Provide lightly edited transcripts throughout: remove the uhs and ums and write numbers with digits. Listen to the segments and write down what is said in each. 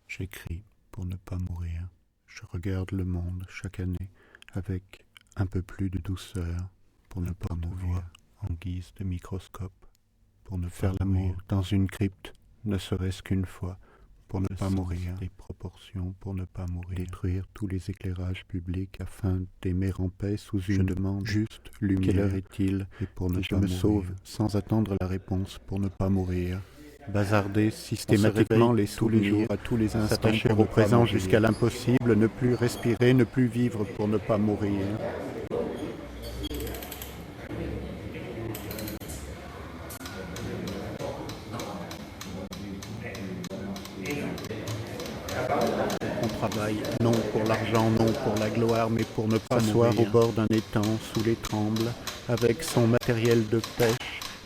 J'écris pour ne pas mourir. Je regarde le monde chaque année avec un peu plus de douceur pour ne pas mourir en guise de microscope, pour ne faire l'amour dans une crypte, ne serait-ce qu'une fois, pour ne pas mourir, des proportions pour ne pas mourir, détruire tous les éclairages publics afin d'aimer en paix sous une demande juste lumière. Quelle heure est-il et pour ne pas mourir. Je me sauve sans attendre la réponse pour ne pas mourir. Bazarder systématiquement les souvenirs à tous les instants, s'attacher au présent jusqu'à l'impossible, ne plus respirer, ne plus vivre pour ne pas mourir. On travaille non pour l'argent, non pour la gloire, mais pour ne pas s'asseoir au bord d'un étang sous les trembles, avec son matériel de pêche,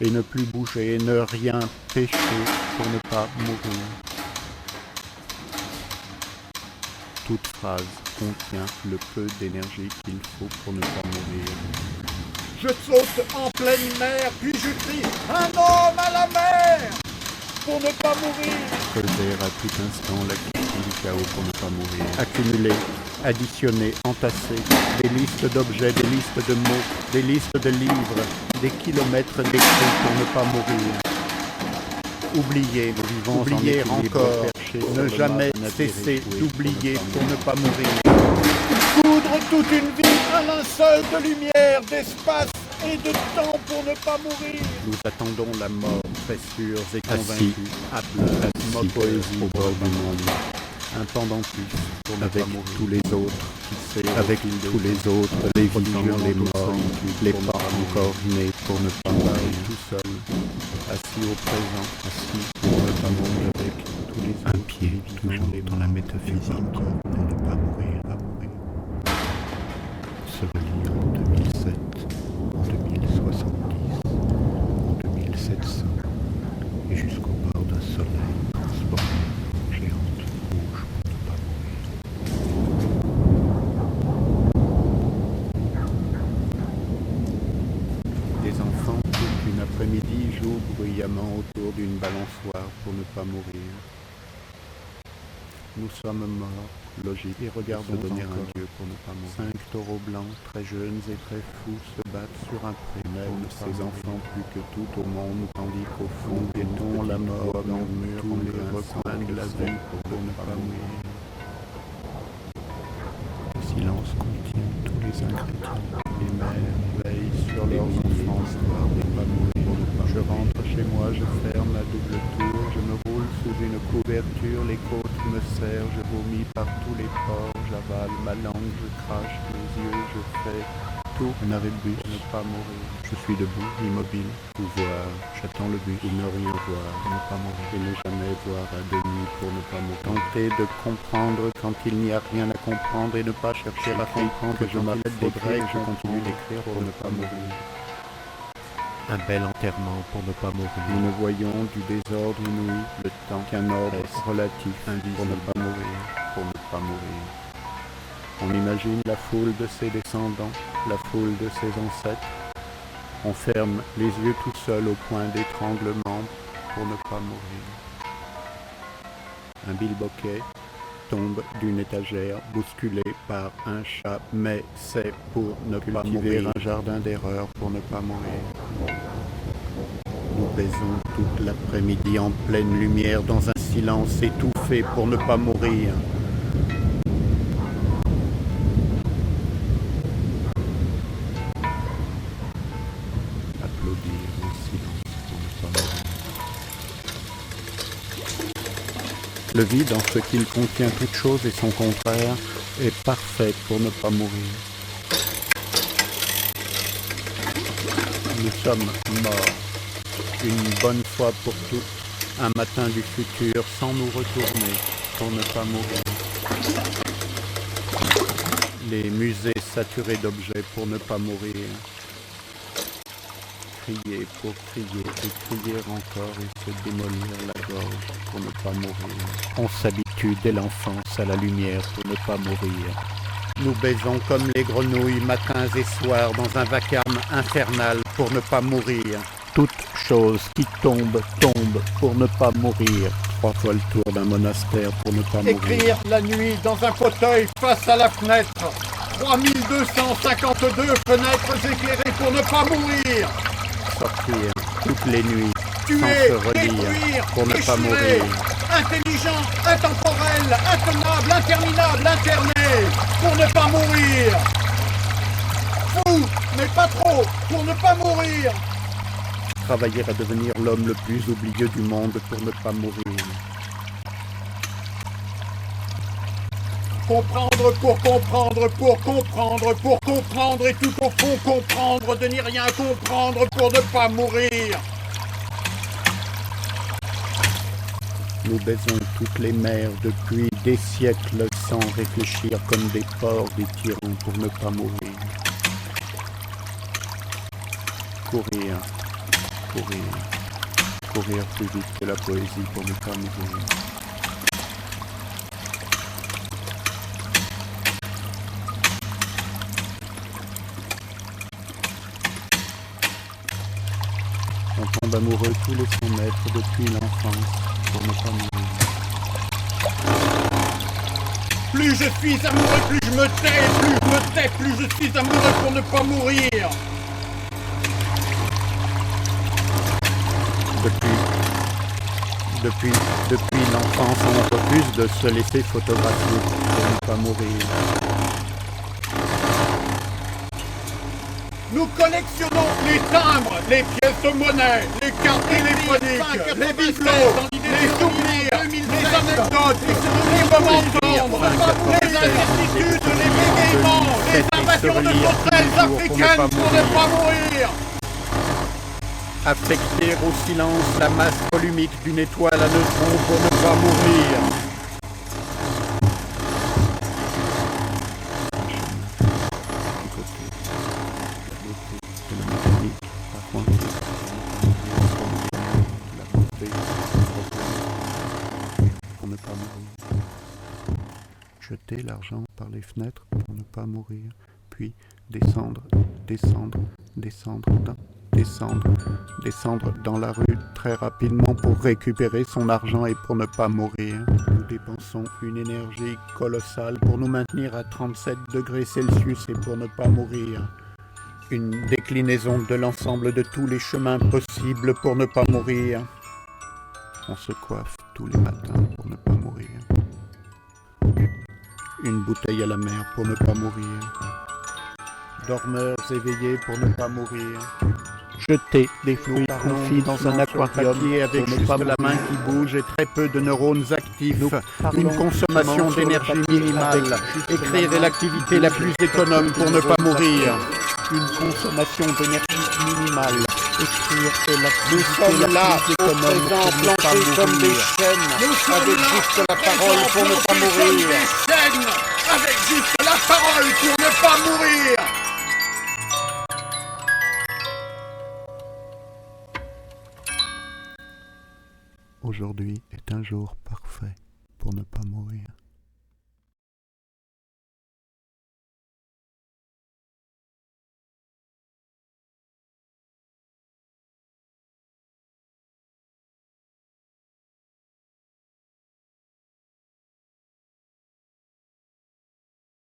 et ne plus bouger, ne rien pêcher pour ne pas mourir. Toute phrase contient le peu d'énergie qu'il faut pour ne pas mourir. Je saute en pleine mer, puis je crie « Un homme à la mer !» pour ne pas mourir. Creuser à tout instant la question du chaos pour ne pas mourir. Accumuler, additionner, entasser des listes d'objets, des listes de mots, des listes de livres, des kilomètres d'écrits pour ne pas mourir. Oublier, oublier encore, ne jamais cesser d'oublier pour ne pas mourir. Coudre toute une vie un linceul de lumière, d'espace et de temps pour ne pas mourir. Nous attendons la mort, très sûrs et convaincus, à pleurs, ma poésie au bord du monde. Un pendentif pour ne pas mourir. Tous les autres, avec tous les autres, les vivants, les morts, les pas encore nés pour ne pas mourir. Tout seul, assis au présent, assis pour ne pas mourir avec tous les autres. Un pied toujours dans la métaphysique pour ne pas mourir, pas mourir. Se relire en 2007, en 2070, en 2700, et jusqu'au bord d'un soleil transformé en géante rouge pour ne pas mourir. Des enfants, toute une après-midi, jouent bruyamment autour d'une balançoire pour ne pas mourir. Nous sommes morts, logiques, et regardons donner un Dieu pour ne pas mourir. 5 taureaux blancs, très jeunes et très fous, se battent sur un pré. Même ces enfants plus que tout au monde, tandis qu'au fond, guettons la mort murmure tous les recoins de la vie pour ne pas mourir. Le silence contient tous les ingrédients. Les mères veillent sur leurs enfants pour ne pas mourir. Je rentre chez moi, je ferme à double tour, je me roule sous une couverture, les côtes me serrent, je vomis par tous les pores, j'avale ma langue, je crache les yeux, je fais tout, un arrêt de bus, ne pas mourir. Je suis debout, immobile, ou voir, j'attends le bus, ou ne rien voir, ne pas mourir, et ne jamais voir à demi pour ne pas mourir. Tenter de comprendre quand il n'y a rien à comprendre et ne pas chercher à comprendre que je m'arrête d'écrire et je continue d'écrire pour ne pas mourir. Un bel enterrement pour ne pas mourir. Nous ne voyons du désordre inouï le temps qu'un ordre relatif invisible pour ne pas mourir, pour ne pas mourir. On imagine la foule de ses descendants, la foule de ses ancêtres. On ferme les yeux tout seul au point d'étranglement pour ne pas mourir. Un bilboquet tombe d'une étagère bousculé par un chat, mais c'est pour ne pas mourir. Un jardin d'erreur pour ne pas mourir. Nous baisons toute l'après-midi en pleine lumière dans un silence étouffé pour ne pas mourir. Applaudir en silence pour ne pas mourir. Le vide, en ce qu'il contient toute chose et son contraire, est parfait pour ne pas mourir. Nous sommes morts, une bonne fois pour toutes, un matin du futur, sans nous retourner, pour ne pas mourir. Les musées saturés d'objets pour ne pas mourir. Crier pour crier et crier encore et se démolir la gorge pour ne pas mourir. On s'habitue dès l'enfance à la lumière pour ne pas mourir. Nous baisons comme les grenouilles matins et soirs dans un vacarme infernal pour ne pas mourir. Toute chose qui tombe, tombe pour ne pas mourir. 3 fois le tour d'un monastère pour ne pas mourir. Écrire la nuit dans un fauteuil face à la fenêtre. 3252 fenêtres éclairées pour ne pas mourir. Sortir toutes les nuits Tuer, sans se relire détruire, pour ne pas déchirer. mourir. Intelligent, intemporel, intenable, interminable, interné, pour ne pas mourir. Fou, mais pas trop, pour ne pas mourir. Travailler à devenir l'homme le plus oublieux du monde pour ne pas mourir. Comprendre pour comprendre, pour comprendre, pour comprendre et tout au fond comprendre, de n'y rien comprendre pour ne pas mourir. Nous baisons toutes les mers depuis des siècles sans réfléchir comme des porcs, des tyrans pour ne pas mourir. Courir, courir, courir plus vite que la poésie pour ne pas mourir. On tombe amoureux tous les 100 mètres depuis l'enfance pour ne pas mourir. Plus je suis amoureux, plus je me tais, plus je me tais, plus je suis amoureux pour ne pas mourir. Depuis l'enfance, on refuse de se laisser photographier pour ne pas mourir. Nous collectionnons les timbres, les pièces de monnaie, les cartes téléphoniques, les bibelots, les souvenirs, les anecdotes, les moments d'ombre, les incertitudes, les bégaiements, les invasions de sauterelles africaines pour ne pas mourir. Affecter au silence la masse volumique d'une étoile à neutrons pour ne pas mourir. Pour ne pas mourir. Jeter l'argent par les fenêtres pour ne pas mourir, puis descendre dans la rue très rapidement pour récupérer son argent et pour ne pas mourir. Nous dépensons une énergie colossale pour nous maintenir à 37 degrés Celsius et pour ne pas mourir. Une déclinaison de l'ensemble de tous les chemins possibles pour ne pas mourir. On se coiffe tous les matins pour ne pas mourir. Une bouteille à la mer pour ne pas mourir. Dormeurs éveillés pour ne pas mourir. Jeter des fruits confits dans un aquarium avec juste la main qui bouge et très peu de neurones actifs. Une consommation d'énergie minimale. Écrire est l'activité la plus économe pour ne pas mourir. Une consommation d'énergie minimale. Écrire est l'activité la plus économe pour ne pas mourir. Comme des chaînes, avec juste la parole pour ne pas mourir. Avec juste la parole pour ne pas mourir. Aujourd'hui est un jour parfait pour ne pas mourir.